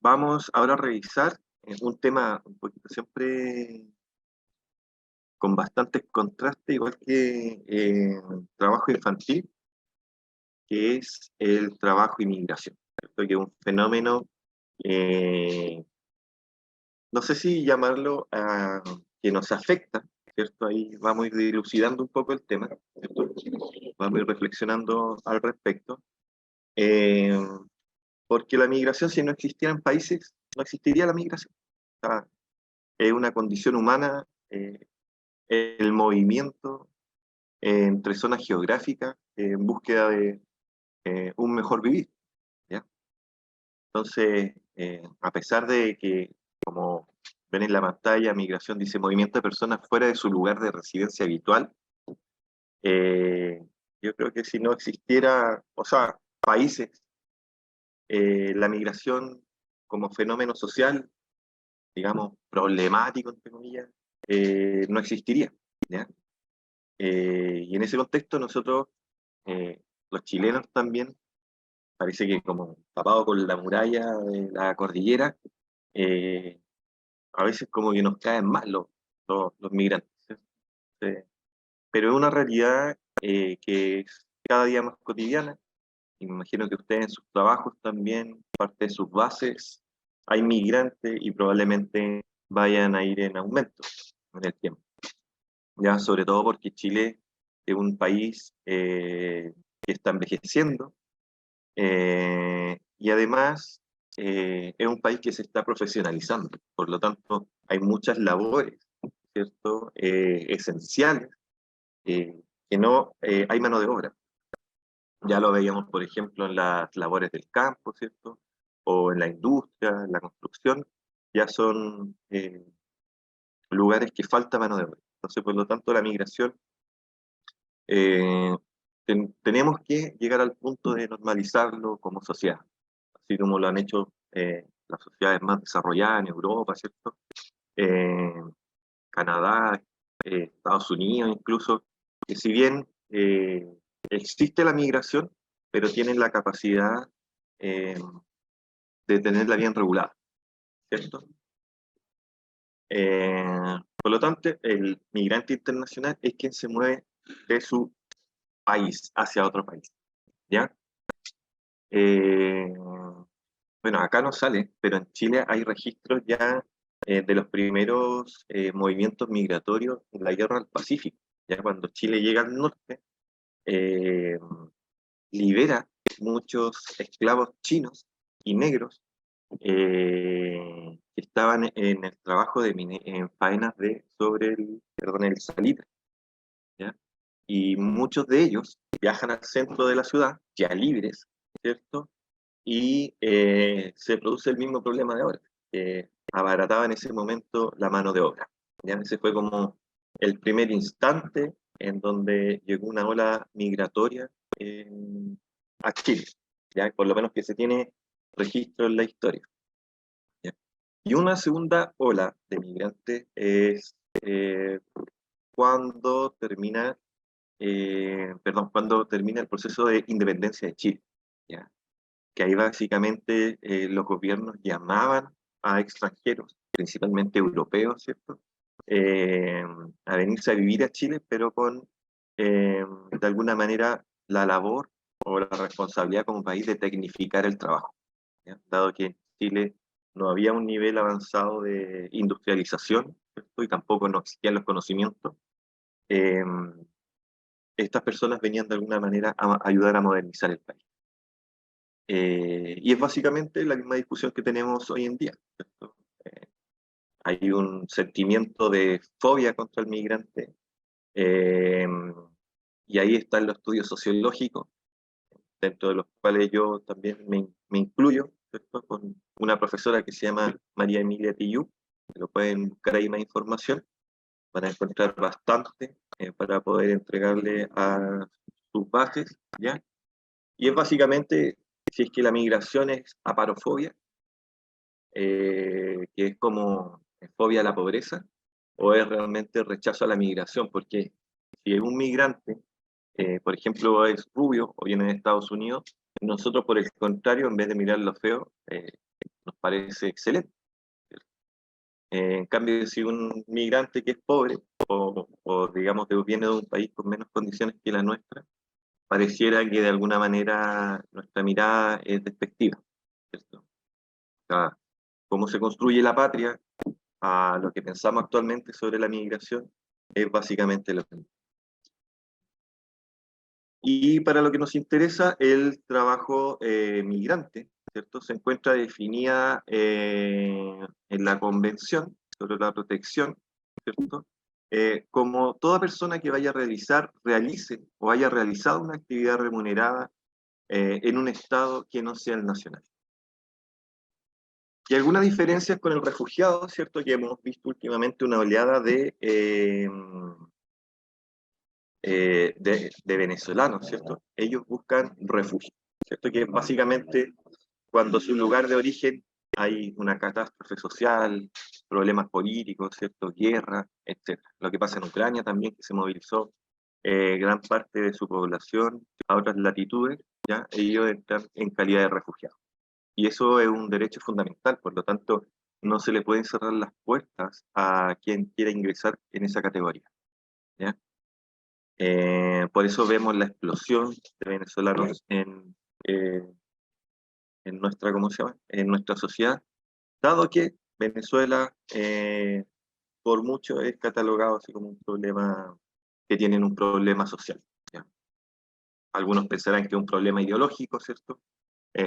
Vamos ahora a revisar un tema un poquito siempre con bastantes contrastes, igual que trabajo infantil, que es el trabajo y migración, ¿cierto? Que es un fenómeno, eh, no sé si llamarlo que nos afecta, ¿cierto? Ahí vamos a ir dilucidando un poco el tema, ¿cierto? Vamos a ir reflexionando al respecto, eh, porque la migración, si no existieran países, no existiría la migración. O sea, es una condición humana, el movimiento entre zonas geográficas en búsqueda de un mejor vivir, ¿ya? Entonces, a pesar de que, como ven en la pantalla, migración dice movimiento de personas fuera de su lugar de residencia habitual, eh, yo creo que si no existiera, o sea, países, la migración como fenómeno social, digamos, problemático, entre comillas, no existiría, ¿ya? Y en ese contexto nosotros, los chilenos también, parece que como tapados con la muralla de la cordillera, eh, a veces como que nos caen mal los migrantes. Eh, pero es una realidad que es cada día más cotidiana, y me imagino que ustedes en sus trabajos también, parte de sus bases, hay migrantes y probablemente vayan a ir en aumento en el tiempo. Ya sobre todo porque Chile es un país que está envejeciendo, y además es un país que se está profesionalizando, por lo tanto hay muchas labores, ¿cierto? Esenciales, que no hay mano de obra. Ya lo veíamos, por ejemplo, en las labores del campo, ¿cierto? O en la industria, en la construcción, ya son lugares que falta mano de obra. Entonces, por lo tanto, la migración, eh, tenemos que llegar al punto de normalizarlo como sociedad, así como lo han hecho las sociedades más desarrolladas en Europa, ¿cierto? Eh, Canadá, Estados Unidos incluso, que si bien existe la migración, pero tienen la capacidad eh, de tenerla bien regulada, ¿cierto? Por lo tanto, el migrante internacional es quien se mueve de su país hacia otro país, ¿ya? Eh, bueno, acá no sale, pero en Chile hay registros ya de los primeros movimientos migratorios en la guerra del Pacífico. Ya cuando Chile llega al norte, eh, libera muchos esclavos chinos y negros que estaban en el trabajo en faenas sobre perdón, el salitre, ¿ya? Y muchos de ellos viajan al centro de la ciudad, ya libres, ¿cierto? Y se produce el mismo problema de ahora, que abarataba en ese momento la mano de obra. ¿Ya? Ese fue como el primer instante en donde llegó una ola migratoria a Chile, ¿ya? Por lo menos que se tiene registro en la historia. ¿Ya? Y una segunda ola de migrantes es cuando termina, cuando termina el proceso de independencia de Chile. ¿Ya? Que ahí básicamente los gobiernos llamaban a extranjeros, principalmente europeos, ¿cierto? Eh, a venirse a vivir a Chile, pero con, de alguna manera, la labor o la responsabilidad como país de tecnificar el trabajo, ¿ya? Dado que en Chile no había un nivel avanzado de industrialización, ¿cierto? Y tampoco no existían los conocimientos. eh, Estas personas venían de alguna manera a ayudar a modernizar el país. Y es básicamente la misma discusión que tenemos hoy en día, ¿cierto? Eh, Hay un sentimiento de fobia contra el migrante, eh, y ahí están los estudios sociológicos, dentro de los cuales yo también me incluyo, ¿cierto? Con una profesora que se llama María Emilia Tillú, que lo pueden buscar ahí más información, van a encontrar bastante para poder entregarle a sus bases, ¿ya? Y es básicamente si es que la migración es aparofobia, que es como fobia a la pobreza, o es realmente rechazo a la migración, porque si un migrante, por ejemplo, es rubio o viene de Estados Unidos, nosotros por el contrario, en vez de mirar lo feo, nos parece excelente. En cambio, si un migrante que es pobre, o digamos que viene de un país con menos condiciones que la nuestra, pareciera que de alguna manera nuestra mirada es despectiva, ¿cierto? O sea, cómo se construye la patria, a lo que pensamos actualmente sobre la migración, es básicamente lo mismo. Y para lo que nos interesa, el trabajo migrante, ¿cierto? Se encuentra definida en la Convención sobre la Protección, ¿cierto? Como toda persona que vaya a realice o haya realizado una actividad remunerada en un Estado que no sea el nacional. Y algunas diferencias con el refugiado, ¿cierto? Que hemos visto últimamente una oleada de venezolanos, ¿cierto? Ellos buscan refugio, ¿cierto? Que es básicamente cuando su lugar de origen hay una catástrofe social, problemas políticos, ¿cierto? Guerra, etc. Lo que pasa en Ucrania también, que se movilizó gran parte de su población a otras latitudes, ¿ya? Ellos están en calidad de refugiados. Y eso es un derecho fundamental, por lo tanto, no se le pueden cerrar las puertas a quien quiera ingresar en esa categoría, ¿ya? Por eso vemos la explosión de venezolanos en nuestra, ¿cómo se llama? En nuestra sociedad, dado que Venezuela por mucho es catalogado así como un problema, que tienen un problema social, ¿ya? Algunos pensarán que es un problema ideológico, ¿cierto?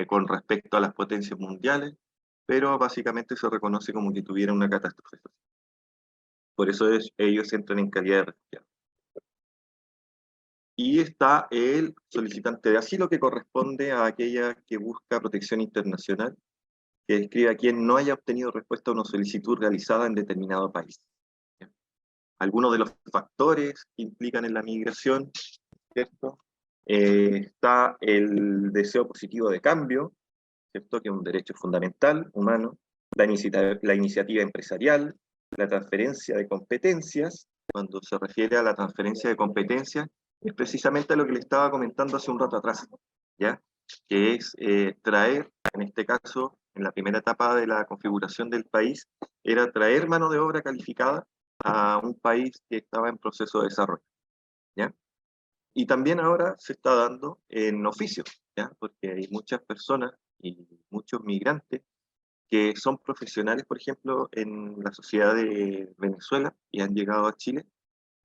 Con respecto a las potencias mundiales, pero básicamente se reconoce como que tuviera una catástrofe social. Por eso ellos entran en calidad de refugiados. Y está el solicitante de asilo, que corresponde a aquella que busca protección internacional, que describe a quien no haya obtenido respuesta a una solicitud realizada en determinado país. Algunos de los factores que implican en la migración, ¿cierto? Está el deseo positivo de cambio, ¿cierto? Que es un derecho fundamental, humano, la iniciativa empresarial, la transferencia de competencias. Cuando se refiere a la transferencia de competencias, es precisamente lo que le estaba comentando hace un rato atrás, ¿ya? Que es traer, en este caso, en la primera etapa de la configuración del país, era traer mano de obra calificada a un país que estaba en proceso de desarrollo, ¿ya? Y también ahora se está dando en oficios, ¿ya? Porque hay muchas personas y muchos migrantes que son profesionales, por ejemplo, en la sociedad de Venezuela y han llegado a Chile,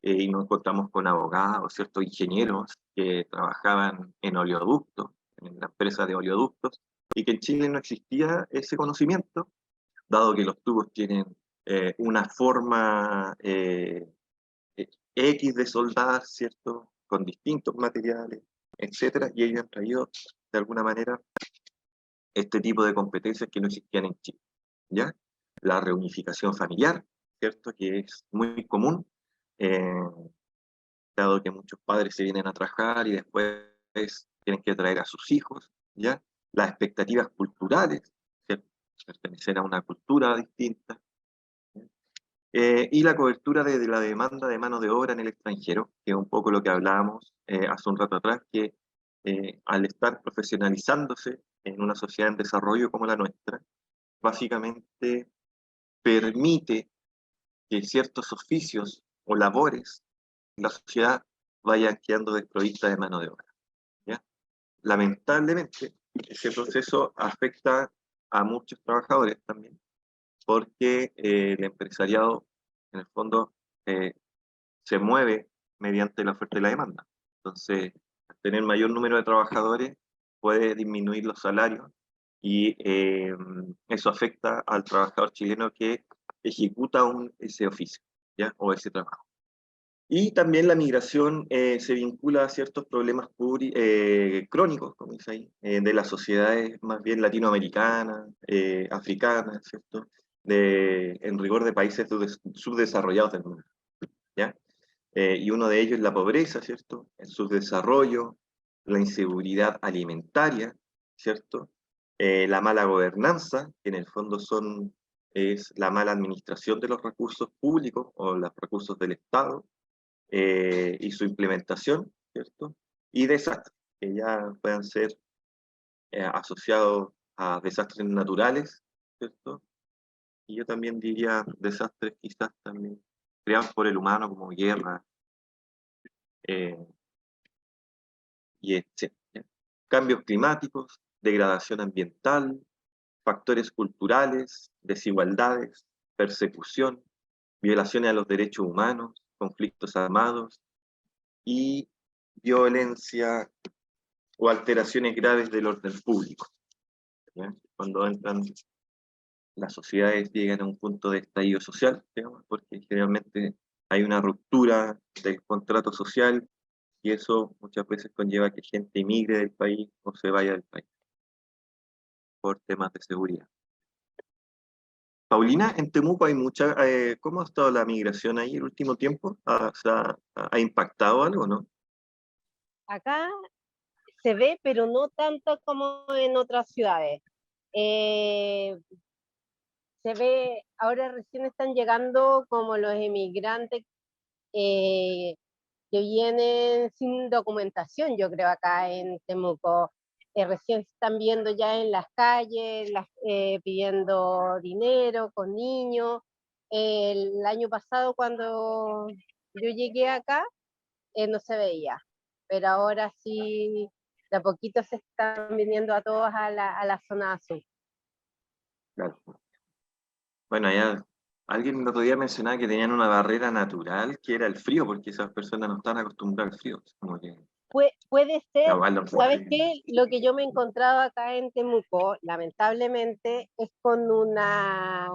y nos encontramos con abogados, ¿cierto? Ingenieros que trabajaban en oleoductos, en la empresa de oleoductos, y que en Chile no existía ese conocimiento, dado que los tubos tienen una forma X de soldar, ¿cierto? Con distintos materiales, etcétera, y ellos han traído, de alguna manera, este tipo de competencias que no existían en Chile, ¿ya? La reunificación familiar, ¿cierto? Que es muy común, eh, dado que muchos padres se vienen a trabajar y después tienen que traer a sus hijos, ¿ya? Las expectativas culturales, ¿cierto? Pertenecer a una cultura distinta, y la cobertura de la demanda de mano de obra en el extranjero, que es un poco lo que hablábamos hace un rato atrás, que al estar profesionalizándose en una sociedad en desarrollo como la nuestra, básicamente permite que ciertos oficios o labores en la sociedad vayan quedando desprovistas de mano de obra, ¿ya? Lamentablemente, ese proceso afecta a muchos trabajadores también, porque el empresariado, en el fondo, eh, se mueve mediante la oferta y la demanda. Entonces, al tener mayor número de trabajadores, puede disminuir los salarios y eso afecta al trabajador chileno que ejecuta ese oficio, ¿ya? O ese trabajo. Y también la migración se vincula a ciertos problemas crónicos, como dice ahí, de las sociedades más bien latinoamericanas, africanas, ¿cierto? En rigor de países subdesarrollados del mundo, ¿ya? Y uno de ellos es la pobreza, ¿cierto? El subdesarrollo, la inseguridad alimentaria, ¿cierto? La mala gobernanza, que en el fondo es la mala administración de los recursos públicos o los recursos del Estado, y su implementación, ¿cierto? Y desastres, que ya puedan ser asociados a desastres naturales ¿cierto? Y yo también diría desastres quizás también creados por el humano como guerra, eh, y etcétera. Cambios climáticos, degradación ambiental, factores culturales, desigualdades, persecución, violaciones a los derechos humanos, conflictos armados y violencia o alteraciones graves del orden público. ¿Ya? Cuando entran las sociedades llegan a un punto de estallido social, digamos, porque generalmente hay una ruptura del contrato social y eso muchas veces conlleva que gente emigre del país o se vaya del país por temas de seguridad. Paulina, en Temuco hay mucha, ¿cómo ha estado la migración ahí el último tiempo? ¿Ha impactado algo, no? Acá se ve, pero no tanto como en otras ciudades. Eh, Se ve, ahora recién están llegando como los emigrantes eh, que vienen sin documentación, yo creo, acá en Temuco. Recién se están viendo ya en las calles, pidiendo dinero con niños. El año pasado, cuando yo llegué acá, no se veía, pero ahora sí, de a poquito se están viniendo a todos a la zona azul. Claro. Bueno, allá alguien el otro día mencionaba que tenían una barrera natural que era el frío, porque esas personas no están acostumbradas al frío. Como que Puede ser, igual lo ¿sabes puede. qué? Lo que yo me he encontrado acá en Temuco, lamentablemente, es con una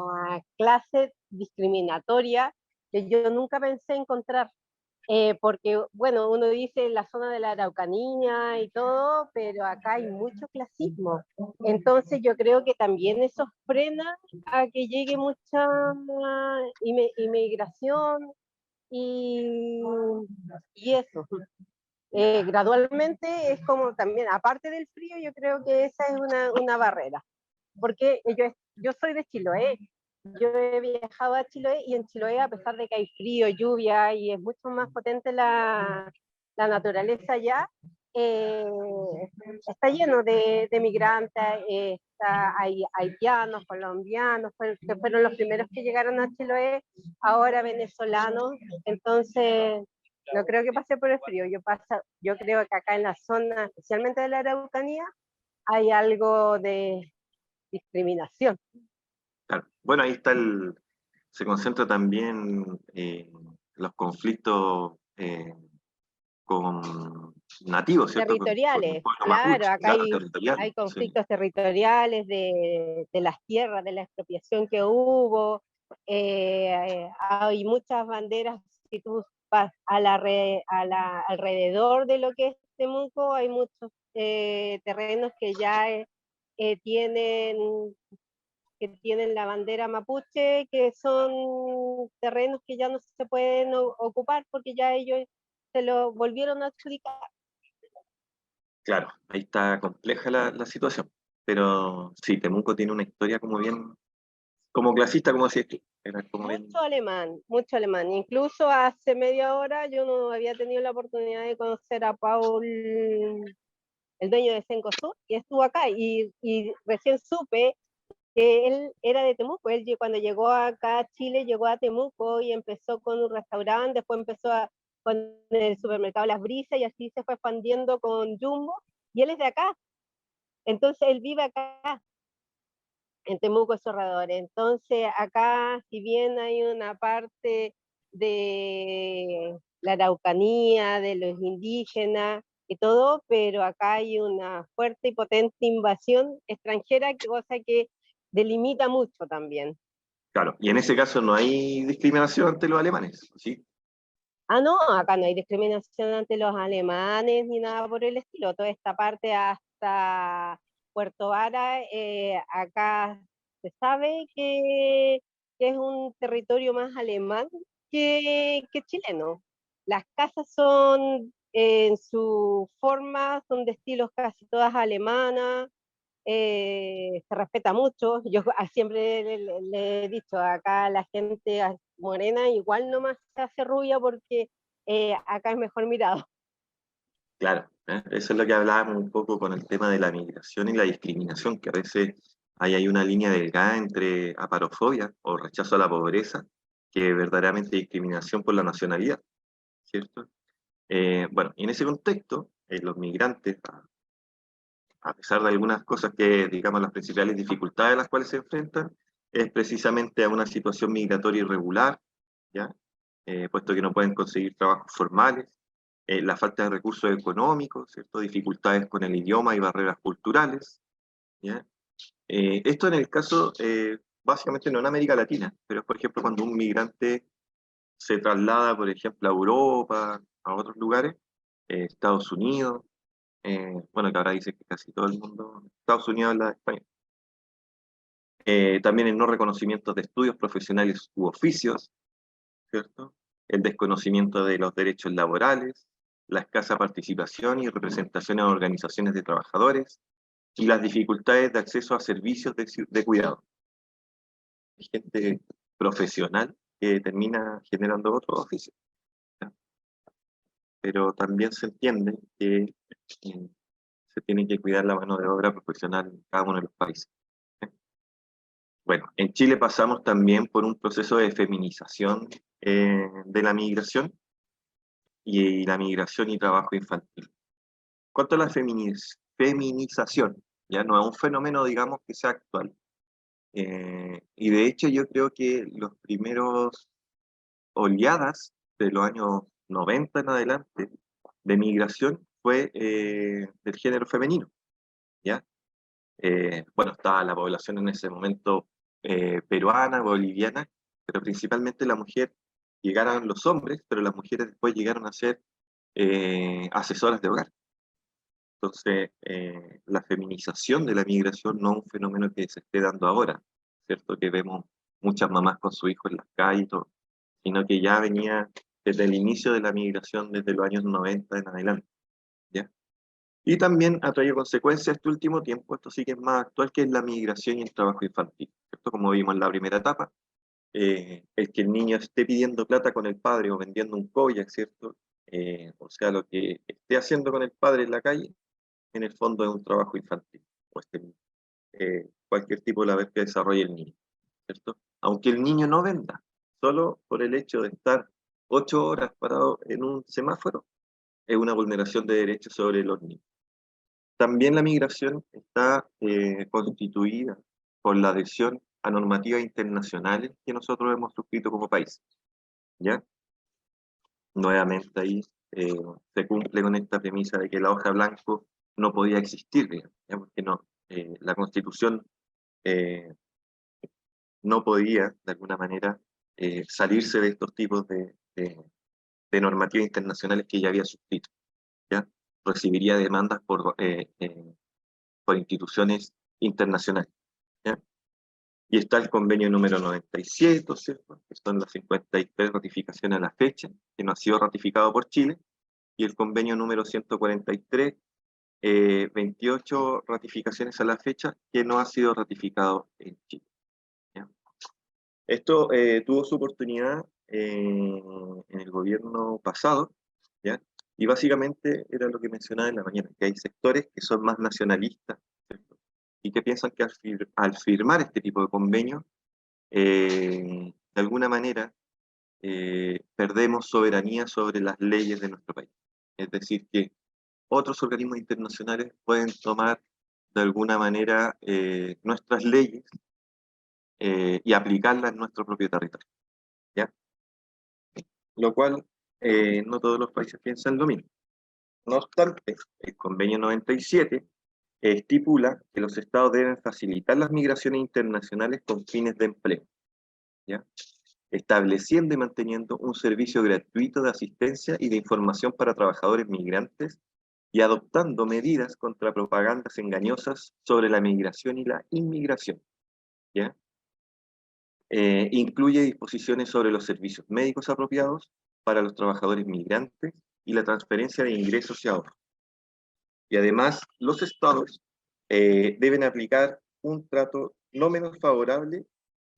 clase discriminatoria que yo nunca pensé encontrar. Porque, bueno, uno dice la zona de la Araucanía y todo, pero acá hay mucho clasismo. Entonces yo creo que también eso frena a que llegue mucha inmigración y, y eso. Gradualmente es como también, aparte del frío, yo creo que esa es una barrera, porque yo soy de Chiloé, yo he viajado a Chiloé y en Chiloé, a pesar de que hay frío, lluvia y es mucho más potente la naturaleza allá, eh, está lleno de migrantes, hay haitianos, colombianos, que fueron los primeros que llegaron a Chiloé, ahora venezolanos, entonces no creo que pase por el frío, yo creo que acá en la zona, especialmente de la Araucanía, hay algo de discriminación. Claro. Bueno, ahí está se concentra también los conflictos con nativos, ¿cierto? Con el Territoriales, pueblo claro, mapuche, acá claro, territorial. hay Sí, conflictos territoriales de las tierras, de la expropiación que hubo, hay muchas banderas, si tú vas alrededor de lo que es Temuco, hay muchos terrenos que ya tienen la bandera mapuche, que son terrenos que ya no se pueden ocupar porque ya ellos se lo volvieron a adjudicar. claro, ahí está compleja la situación. Pero sí, Temuco tiene una historia como bien, como clasista, como decías tú. Era como bien, Mucho alemán. Incluso hace media hora yo no había tenido la oportunidad de conocer a Paul, el dueño de Cencosud, y estuvo acá, y recién supe que él era de Temuco. Él cuando llegó acá a Chile, llegó a Temuco y empezó con un restaurante, después empezó con el supermercado Las Brisas y así se fue expandiendo con Jumbo, y él es de acá, entonces él vive acá, en Temuco Cerrador. Entonces acá, si bien hay una parte de la Araucanía, de los indígenas y todo, pero acá hay una fuerte y potente invasión extranjera, cosa que delimita mucho también. claro. Y en ese caso no hay discriminación ante los alemanes, ¿sí? Ah, no, acá no hay discriminación ante los alemanes ni nada por el estilo. Toda esta parte hasta Puerto Vara, acá se sabe que es un territorio más alemán que chileno. Las casas son, en su forma, son de estilos casi todas alemanas, se respeta mucho. Yo siempre le he dicho, acá la gente morena igual nomás se hace rubia porque acá es mejor mirado. Claro, ¿eh? Eso es lo que hablábamos un poco con el tema de la migración y la discriminación, que a veces Ahí hay una línea delgada entre aparofobia o rechazo a la pobreza, que verdaderamente discriminación por la nacionalidad, ¿cierto? Bueno, y en ese contexto, los migrantes, a pesar de algunas cosas que, digamos, las principales dificultades a las cuales se enfrentan, es precisamente a una situación migratoria irregular, ¿ya? Puesto que no pueden conseguir trabajos formales, la falta de recursos económicos, ¿cierto? Dificultades con el idioma y barreras culturales, ¿ya? Esto en el caso, básicamente no en América Latina, pero es, por ejemplo, cuando un migrante se traslada, por ejemplo, a Europa, a otros lugares, Estados Unidos, bueno, que ahora dice que casi todo el mundo, Estados Unidos habla español. También el no reconocimiento de estudios profesionales u oficios, ¿cierto? El desconocimiento de los derechos laborales, la escasa participación y representación en organizaciones de trabajadores, y las dificultades de acceso a servicios de cuidado. Hay gente profesional que termina generando otro oficio, ¿ya? Pero también se entiende que se tiene que cuidar la mano de obra profesional en cada uno de los países. Bueno, en Chile pasamos también por un proceso de feminización de la migración y la migración y trabajo infantil. ¿Cuánto a la feminización? Ya no es un fenómeno, digamos, que sea actual. Y de hecho yo creo que los primeros oleadas de los años 90 en adelante de migración fue del género femenino, ¿ya? Bueno, estaba la población en ese momento peruana, boliviana, pero principalmente la mujer, llegaron los hombres, pero las mujeres después llegaron a ser asesoras de hogar. Entonces, la feminización de la migración no es un fenómeno que se esté dando ahora, ¿cierto? Que vemos muchas mamás con su hijo en las calles y todo, sino que ya venía desde el inicio de la migración, desde los años 90 en adelante, ¿ya? Y también ha traído consecuencias este último tiempo, esto sí que es más actual, que es la migración y el trabajo infantil, ¿cierto? Como vimos en la primera etapa, el que el niño esté pidiendo plata con el padre o vendiendo un koyak, ¿cierto? O sea, lo que esté haciendo con el padre en la calle, en el fondo es un trabajo infantil, o cualquier tipo de labor que desarrolle el niño, ¿cierto? Aunque el niño no venda, solo por el hecho de estar 8 horas parado en un semáforo, es una vulneración de derechos sobre los niños. También la migración está constituida por la adhesión a normativas internacionales que nosotros hemos suscrito como país, ¿ya? Nuevamente ahí se cumple con esta premisa de que la hoja blanco no podía existir, digamos, ¿ya? Porque no, la Constitución no podía, de alguna manera, salirse de estos tipos de normativas internacionales que ya había suscrito, ¿ya? Recibiría demandas por instituciones internacionales, ¿ya? Y está el convenio número 97, ¿cierto? Que son las 53 ratificaciones a la fecha, que no ha sido ratificado por Chile, y el convenio número 143, 28 ratificaciones a la fecha, que no ha sido ratificado en Chile, ¿ya? Esto tuvo su oportunidad en el gobierno pasado, ¿ya? Y básicamente era lo que mencionaba en la mañana, que hay sectores que son más nacionalistas, ¿cierto? Y que piensan que al firmar este tipo de convenios, de alguna manera, perdemos soberanía sobre las leyes de nuestro país. Es decir, que otros organismos internacionales pueden tomar de alguna manera nuestras leyes y aplicarlas en nuestro propio territorio, ¿ya? Lo cual no todos los países piensan lo mismo. No obstante, el convenio 97 estipula que los estados deben facilitar las migraciones internacionales con fines de empleo, ¿ya? Estableciendo y manteniendo un servicio gratuito de asistencia y de información para trabajadores migrantes y adoptando medidas contra propagandas engañosas sobre la migración y la inmigración, ¿ya? Incluye disposiciones sobre los servicios médicos apropiados para los trabajadores migrantes y la transferencia de ingresos y ahorros. Y además, los estados deben aplicar un trato no menos favorable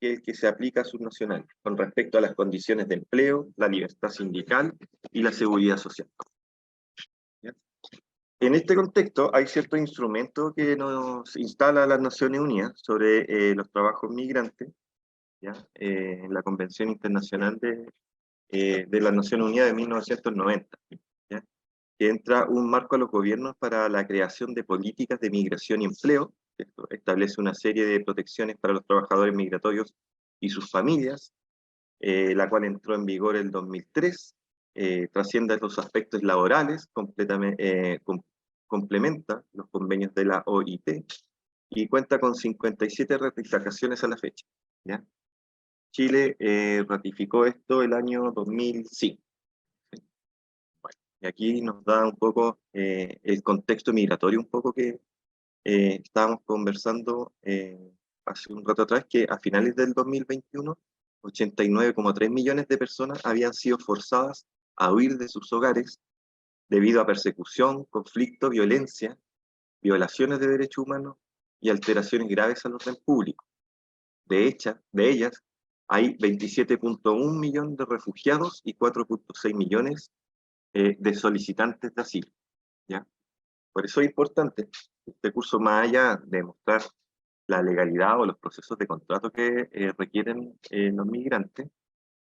que el que se aplica a sus nacionales, con respecto a las condiciones de empleo, la libertad sindical y la seguridad social, ¿ya? En este contexto hay ciertos instrumentos que nos instala las Naciones Unidas sobre los trabajos migrantes, ¿ya? En la Convención Internacional de las Naciones Unidas de 1990, ¿ya? Que entra un marco a los gobiernos para la creación de políticas de migración y empleo. Esto establece una serie de protecciones para los trabajadores migratorios y sus familias, la cual entró en vigor el 2003, trasciende los aspectos laborales, complementa los convenios de la OIT y cuenta con 57 ratificaciones a la fecha, ¿ya? Chile ratificó esto el año 2005. Bueno, y aquí nos da un poco el contexto migratorio, un poco que estábamos conversando hace un rato atrás, que a finales del 2021, 89,3 millones de personas habían sido forzadas a huir de sus hogares debido a persecución, conflicto, violencia, violaciones de derechos humanos y alteraciones graves al orden público. De ellas, hay 27,1 millones de refugiados y 4,6 millones de solicitantes de asilo, ¿ya? Por eso es importante este curso, más allá de mostrar la legalidad o los procesos de contrato que requieren los migrantes,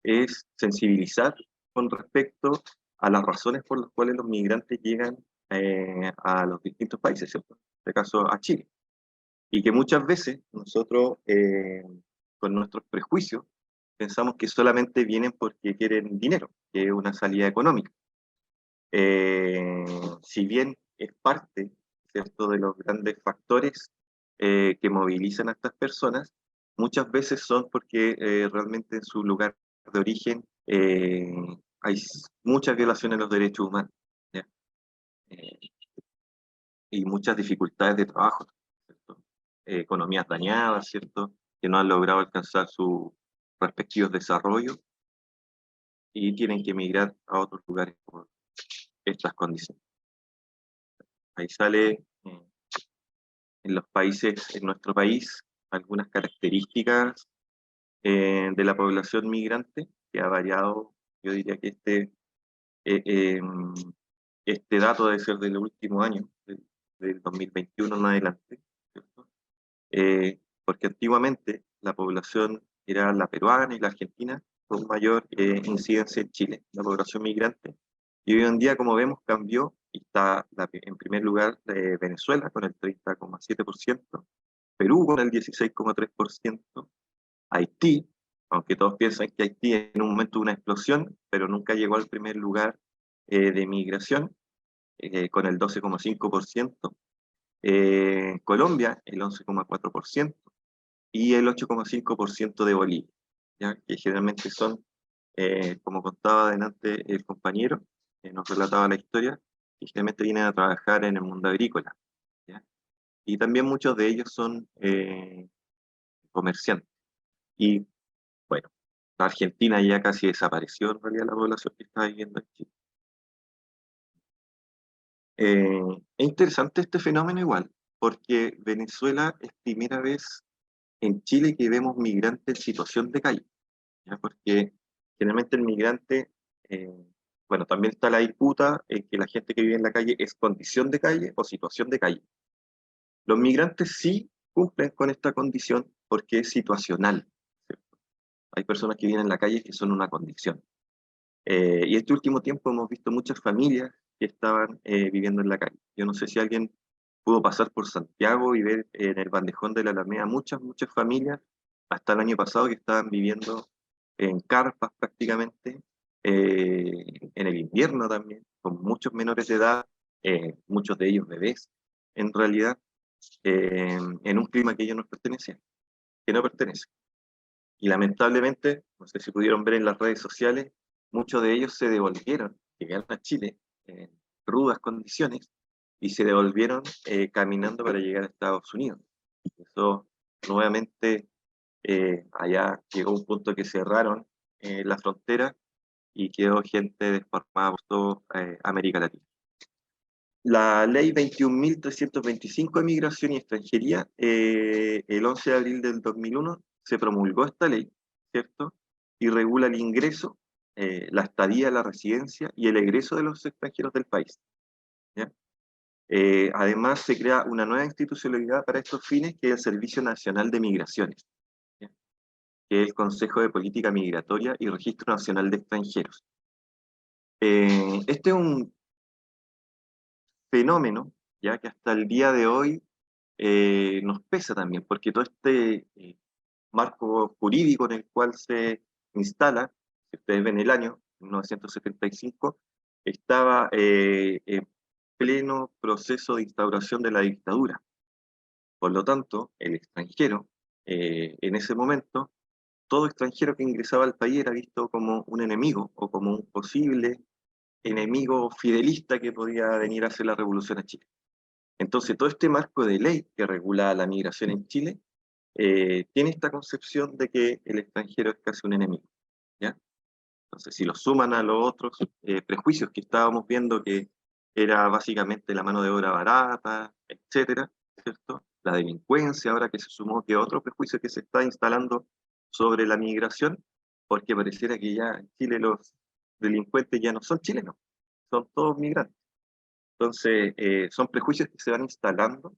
es sensibilizar con respecto a las razones por las cuales los migrantes llegan a los distintos países, ¿cierto? En este caso a Chile. Y que muchas veces nosotros, con nuestros prejuicios, pensamos que solamente vienen porque quieren dinero, que es una salida económica. Si bien es parte, ¿cierto?, de los grandes factores que movilizan a estas personas, muchas veces son porque realmente en su lugar de origen hay muchas violaciones de los derechos humanos, ¿ya? Eh, y muchas dificultades de trabajo, ¿cierto? Economías dañadas, ¿cierto?, que no han logrado alcanzar sus respectivos desarrollos y tienen que emigrar a otros lugares por estas condiciones. Ahí sale en los países, en nuestro país, algunas características de la población migrante que ha variado. Yo diría que eh, eh, este dato debe ser del último año, del 2021 en adelante, ¿cierto? Porque antiguamente la población era la peruana y la argentina con mayor incidencia en Chile, la población migrante. Y hoy en día, como vemos, cambió y está en primer lugar Venezuela con el 30,7%, Perú con el 16,3%, Haití, aunque todos piensan que Haití en un momento tuvo una explosión, pero nunca llegó al primer lugar de migración, con el 12,5%, Colombia el 11,4% y el 8,5% de Bolivia, ¿ya? Que generalmente son, como contaba adelante el compañero, que nos relataba la historia, que generalmente vienen a trabajar en el mundo agrícola, ¿ya? Y también muchos de ellos son comerciantes. Y bueno, la Argentina ya casi desapareció en realidad la población que está viviendo en Chile. Es interesante este fenómeno igual, porque Venezuela es primera vez en Chile que vemos migrantes en situación de calle, ¿ya? Porque generalmente el migrante, eh, bueno, también está la disputa en que la gente que vive en la calle es condición de calle o situación de calle. Los migrantes sí cumplen con esta condición porque es situacional, ¿cierto? Hay personas que viven en la calle que son una condición. Y este último tiempo hemos visto muchas familias que estaban viviendo en la calle. Yo no sé si alguien pudo pasar por Santiago y ver en el bandejón de la Alameda muchas familias, hasta el año pasado, que estaban viviendo en carpas prácticamente, en el invierno también, con muchos menores de edad, muchos de ellos bebés, en realidad, en un clima que ellos no pertenecían, que no pertenece. Y lamentablemente, no sé si pudieron ver en las redes sociales, muchos de ellos se devolvieron, llegaron a Chile en rudas condiciones y se devolvieron caminando para llegar a Estados Unidos. Eso nuevamente allá llegó un punto que cerraron la frontera y quedó gente desparramada por toda América Latina. La ley 21.325 de Migración y Extranjería, el 11 de abril del 2001, se promulgó esta ley, ¿cierto? Y regula el ingreso, la estadía, la residencia y el egreso de los extranjeros del país, ¿ya? Además, se crea una nueva institucionalidad para estos fines, que es el Servicio Nacional de Migraciones, ¿ya? Que es el Consejo de Política Migratoria y Registro Nacional de Extranjeros. Este es un fenómeno, ya que hasta el día de hoy nos pesa también, porque todo este marco jurídico en el cual se instala, si ustedes ven el año 1975, estaba en pleno proceso de instauración de la dictadura. Por lo tanto, el extranjero, en ese momento, todo extranjero que ingresaba al país era visto como un enemigo o como un posible enemigo fidelista que podía venir a hacer la revolución a Chile. Entonces, todo este marco de ley que regula la migración en Chile tiene esta concepción de que el extranjero es casi un enemigo, ¿ya? Entonces, si lo suman a los otros prejuicios que estábamos viendo, que era básicamente la mano de obra barata, etcétera, ¿cierto? La delincuencia, ahora que se sumó que otro prejuicio que se está instalando sobre la migración, porque pareciera que ya en Chile los delincuentes ya no son chilenos, son todos migrantes. Entonces, son prejuicios que se van instalando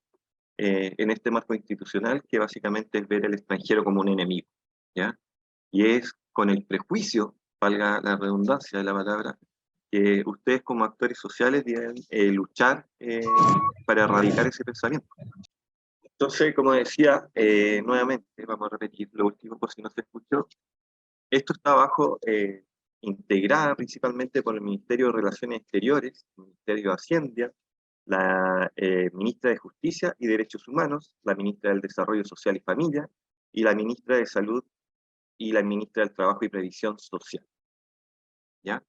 en este marco institucional, que básicamente es ver al extranjero como un enemigo, ¿ya? Y es con el prejuicio, valga la redundancia de la palabra, que ustedes como actores sociales deben luchar para erradicar ese pensamiento. Entonces, como decía, nuevamente, vamos a repetir lo último por si no se escuchó, esto está bajo, integrada principalmente por el Ministerio de Relaciones Exteriores, el Ministerio de Hacienda, la Ministra de Justicia y Derechos Humanos, la Ministra del Desarrollo Social y Familia, y la Ministra de Salud y la Ministra del Trabajo y Previsión Social, ¿ya?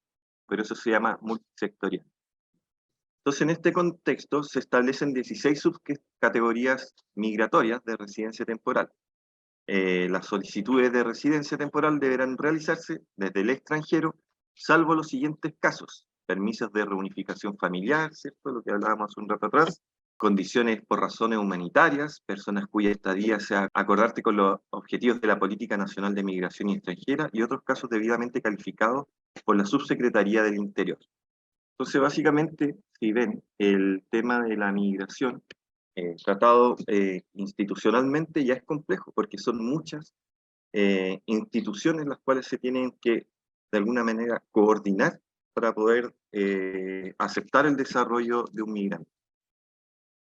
Pero eso se llama multisectorial. Entonces, en este contexto se establecen 16 subcategorías migratorias de residencia temporal. Las solicitudes de residencia temporal deberán realizarse desde el extranjero, salvo los siguientes casos: permisos de reunificación familiar, ¿cierto? Lo que hablábamos hace un rato atrás, condiciones por razones humanitarias, personas cuya estadía sea acordarte con los objetivos de la Política Nacional de Migración y Extranjera, y otros casos debidamente calificados por la Subsecretaría del Interior. Entonces, básicamente, si ven el tema de la migración, tratado institucionalmente, ya es complejo, porque son muchas instituciones las cuales se tienen que, de alguna manera, coordinar para poder aceptar el desarrollo de un migrante.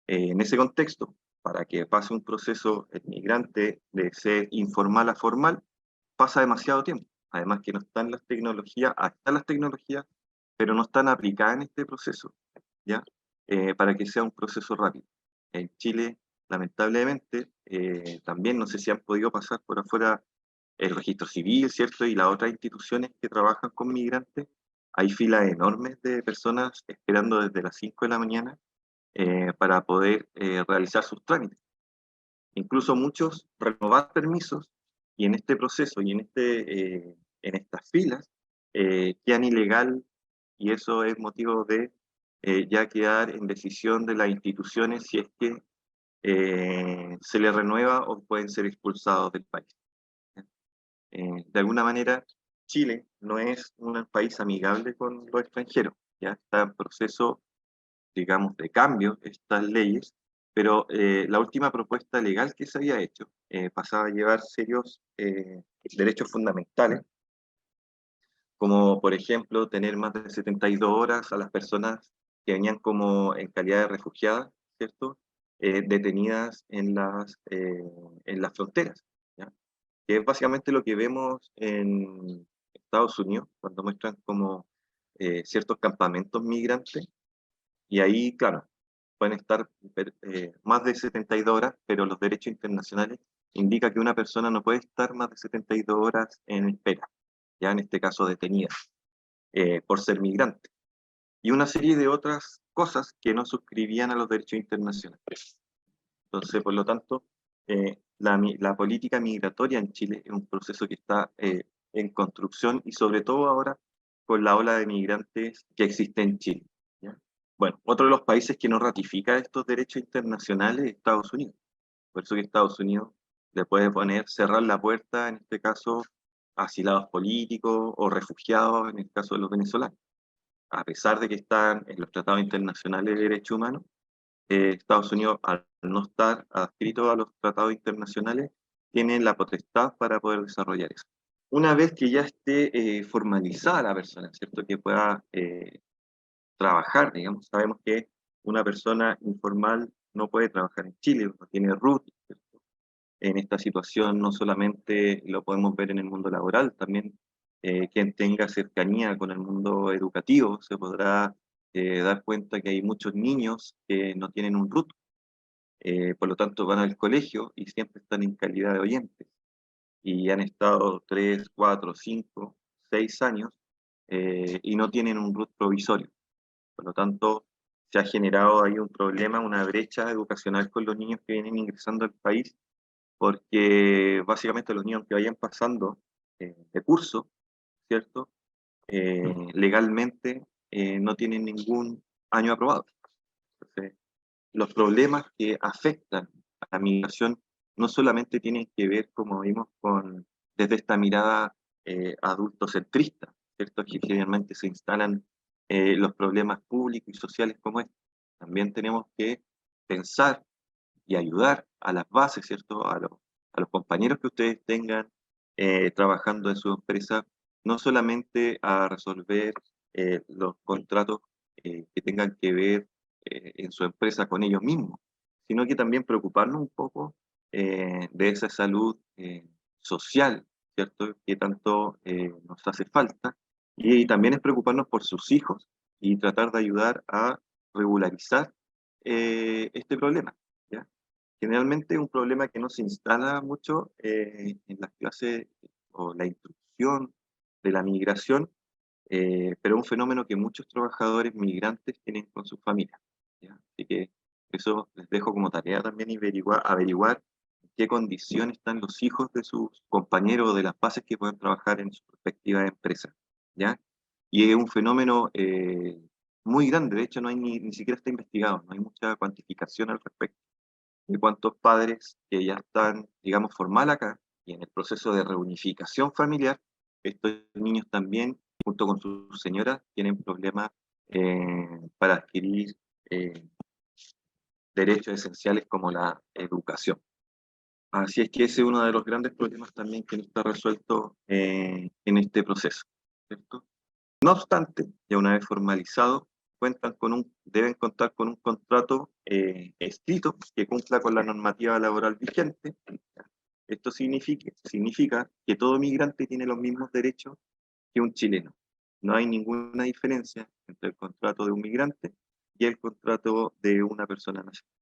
En ese contexto, para que pase un proceso el migrante de ser informal a formal, pasa demasiado tiempo. Además que no están las tecnologías, están las tecnologías, pero no están aplicadas en este proceso, ¿ya? Para que sea un proceso rápido. En Chile, lamentablemente, también no sé si han podido pasar por afuera el registro civil, ¿cierto? Y las otras instituciones que trabajan con migrantes. Hay filas enormes de personas esperando desde las 5 de la mañana para poder realizar sus trámites. Incluso muchos renovar permisos, y en este proceso y en estas filas quedan ilegal, y eso es motivo de ya quedar en decisión de las instituciones si es que se les renueva o pueden ser expulsados del país. De alguna manera, Chile no es un país amigable con los extranjeros, ya está en proceso, digamos, de cambio estas leyes, pero la última propuesta legal que se había hecho pasaba a llevar serios derechos fundamentales, como por ejemplo tener más de 72 horas a las personas que venían como en calidad de refugiadas, ¿cierto? Detenidas en las fronteras, ¿ya? Que es básicamente lo que vemos en Estados Unidos, cuando muestran como ciertos campamentos migrantes, y ahí, claro, pueden estar más de 72 horas, pero los derechos internacionales indican que una persona no puede estar más de 72 horas en espera, ya en este caso detenida, por ser migrante. Y una serie de otras cosas que no suscribían a los derechos internacionales. Entonces, por lo tanto, la política migratoria en Chile es un proceso que está en construcción, y sobre todo ahora con la ola de migrantes que existe en Chile, ¿ya? Bueno, otro de los países que no ratifica estos derechos internacionales es Estados Unidos. Por eso que Estados Unidos le puede poner, cerrar la puerta, en este caso, a asilados políticos o refugiados, en el caso de los venezolanos. A pesar de que están en los tratados internacionales de derechos humanos, Estados Unidos, al no estar adscrito a los tratados internacionales, tiene la potestad para poder desarrollar eso. Una vez que ya esté formalizada la persona, ¿cierto? Que pueda trabajar, digamos, sabemos que una persona informal no puede trabajar en Chile, no tiene RUT, ¿cierto? En esta situación no solamente lo podemos ver en el mundo laboral, también quien tenga cercanía con el mundo educativo se podrá dar cuenta que hay muchos niños que no tienen un RUT, por lo tanto van al colegio y siempre están en calidad de oyentes y han estado 3, 4, 5, 6 años y no tienen un RUT provisorio. Por lo tanto, se ha generado ahí un problema, una brecha educacional con los niños que vienen ingresando al país, porque básicamente los niños que vayan pasando de curso, ¿cierto? Legalmente no tienen ningún año aprobado. Entonces, los problemas que afectan a la migración no solamente tienen que ver, como vimos, desde esta mirada adultocentrista, ¿cierto? Que generalmente se instalan los problemas públicos y sociales como este. También tenemos que pensar y ayudar a las bases, ¿cierto? A los compañeros que ustedes tengan trabajando en su empresa, no solamente a resolver los contratos que tengan que ver en su empresa con ellos mismos, sino que también preocuparnos un poco de esa salud social, ¿cierto? Que tanto nos hace falta, y también es preocuparnos por sus hijos y tratar de ayudar a regularizar este problema, ¿ya? Generalmente es un problema que no se instala mucho en las clases o la instrucción de la migración, pero es un fenómeno que muchos trabajadores migrantes tienen con sus familias, ¿ya? Así que eso les dejo como tarea también averiguar en qué condiciones están los hijos de sus compañeros o de las bases que pueden trabajar en su respectiva empresa, ¿ya? Y es un fenómeno muy grande, de hecho no hay ni siquiera está investigado, no hay mucha cuantificación al respecto de cuántos padres que ya están, digamos, formal acá y en el proceso de reunificación familiar, estos niños también, junto con sus señoras, tienen problemas para adquirir derechos esenciales como la educación. Así es que ese es uno de los grandes problemas también que no está resuelto en este proceso, ¿cierto? No obstante, ya una vez formalizado, deben contar con un contrato escrito que cumpla con la normativa laboral vigente. Esto significa que todo migrante tiene los mismos derechos que un chileno. No hay ninguna diferencia entre el contrato de un migrante y el contrato de una persona nacional.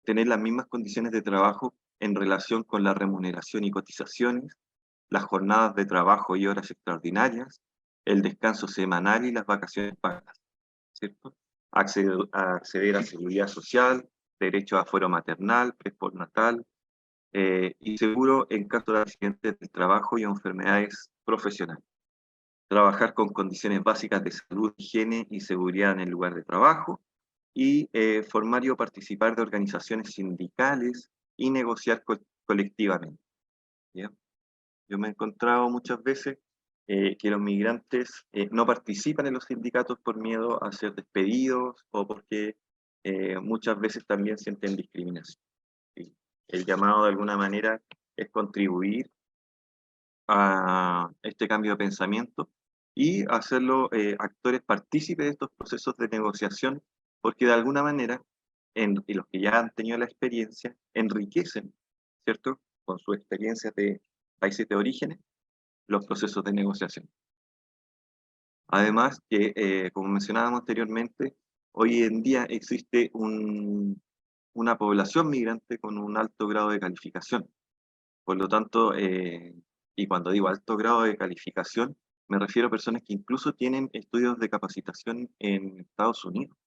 Tener las mismas condiciones de trabajo en relación con la remuneración y cotizaciones, las jornadas de trabajo y horas extraordinarias, el descanso semanal y las vacaciones pagas, ¿cierto? Acceder a seguridad social, derecho a fuero maternal, postnatal y seguro en caso de accidentes del trabajo y enfermedades profesionales. Trabajar con condiciones básicas de salud, higiene y seguridad en el lugar de trabajo y formar o participar de organizaciones sindicales y negociar colectivamente, ¿ya? Yo me he encontrado muchas veces que los migrantes no participan en los sindicatos por miedo a ser despedidos o porque muchas veces también sienten discriminación. ¿Sí? El llamado de alguna manera es contribuir a este cambio de pensamiento y hacerlo actores partícipes de estos procesos de negociación, porque de alguna manera, y los que ya han tenido la experiencia, enriquecen, ¿cierto? Con su experiencia de países de orígenes, los procesos de negociación. Además que, como mencionábamos anteriormente, hoy en día existe una población migrante con un alto grado de calificación. Por lo tanto, y cuando digo alto grado de calificación, me refiero a personas que incluso tienen estudios de capacitación en Estados Unidos,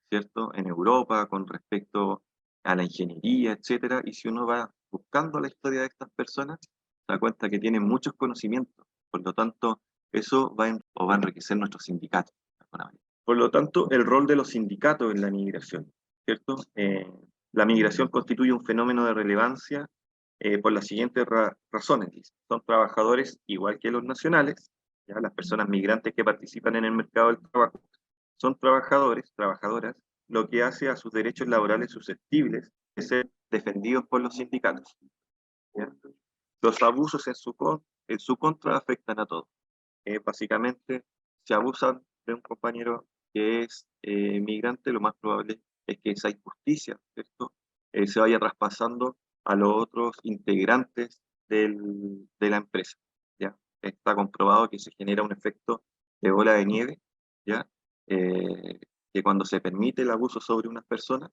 ¿cierto? En Europa, con respecto a la ingeniería, etcétera. Y si uno va buscando la historia de estas personas, se da cuenta que tienen muchos conocimientos. Por lo tanto, eso va a enriquecer nuestros sindicatos, de alguna manera. Por lo tanto, el rol de los sindicatos en la migración, ¿cierto? La migración constituye un fenómeno de relevancia por las siguientes razones. Son trabajadores igual que los nacionales, ¿ya? Las personas migrantes que participan en el mercado del trabajo son trabajadores, trabajadoras lo que hace a sus derechos laborales susceptibles de ser defendidos por los sindicatos. ¿Ya? Los abusos en su contra afectan a todos. Básicamente, si abusan de un compañero que es migrante, lo más probable es que esa injusticia, ¿cierto? Se vaya traspasando a los otros integrantes de la empresa, ¿ya? Está comprobado que se genera un efecto de bola de nieve, ¿ya? Que cuando se permite el abuso sobre unas personas,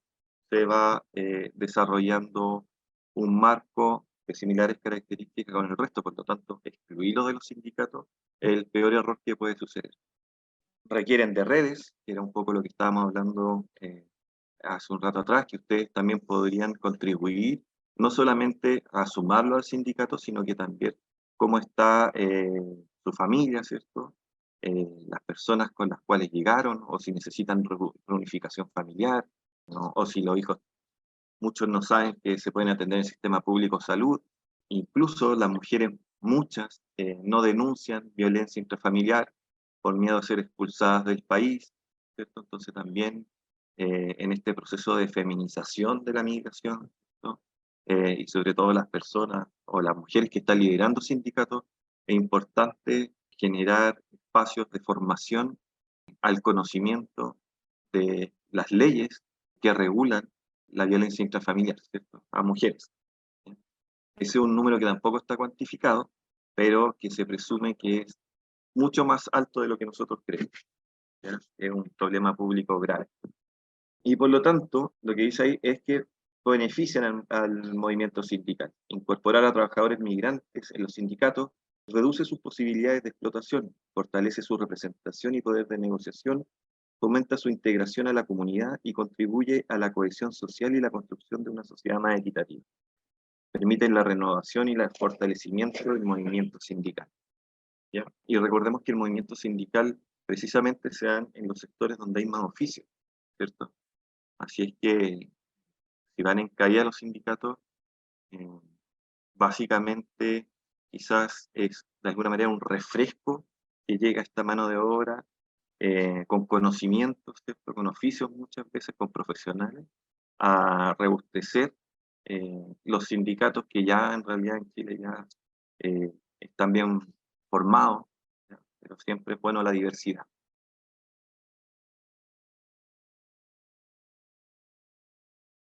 se va desarrollando un marco de similares características con el resto, por lo tanto, excluirlo de los sindicatos es el peor error que puede suceder. Requieren de redes, que era un poco lo que estábamos hablando hace un rato atrás, que ustedes también podrían contribuir, no solamente a sumarlo al sindicato, sino que también cómo está su familia, ¿cierto? Las personas con las cuales llegaron, o si necesitan reunificación familiar, ¿no? O si los hijos, muchos no saben que se pueden atender en el sistema público de salud, incluso las mujeres, muchas, no denuncian violencia intrafamiliar por miedo a ser expulsadas del país, ¿cierto? Entonces también en este proceso de feminización de la migración, ¿no? Y sobre todo las personas o las mujeres que están liderando sindicatos, es importante generar espacios de formación al conocimiento de las leyes que regulan la violencia intrafamiliar, ¿cierto? A mujeres. Ese es un número que tampoco está cuantificado, pero que se presume que es mucho más alto de lo que nosotros creemos, ¿ya? Es un problema público grave. Y por lo tanto, lo que dice ahí es que benefician al movimiento sindical. Incorporar a trabajadores migrantes en los sindicatos reduce sus posibilidades de explotación, fortalece su representación y poder de negociación, fomenta su integración a la comunidad y contribuye a la cohesión social y la construcción de una sociedad más equitativa. Permiten la renovación y el fortalecimiento del movimiento sindical, ¿ya? Y recordemos que el movimiento sindical precisamente se da en los sectores donde hay más oficios, ¿cierto? Así es que si van en caída los sindicatos, eh, básicamente quizás es de alguna manera un refresco que llega a esta mano de obra con conocimientos, ¿cierto? Con oficios muchas veces, con profesionales, a rebustecer los sindicatos que ya en realidad en Chile ya están bien formados, ¿ya? Pero siempre es bueno la diversidad.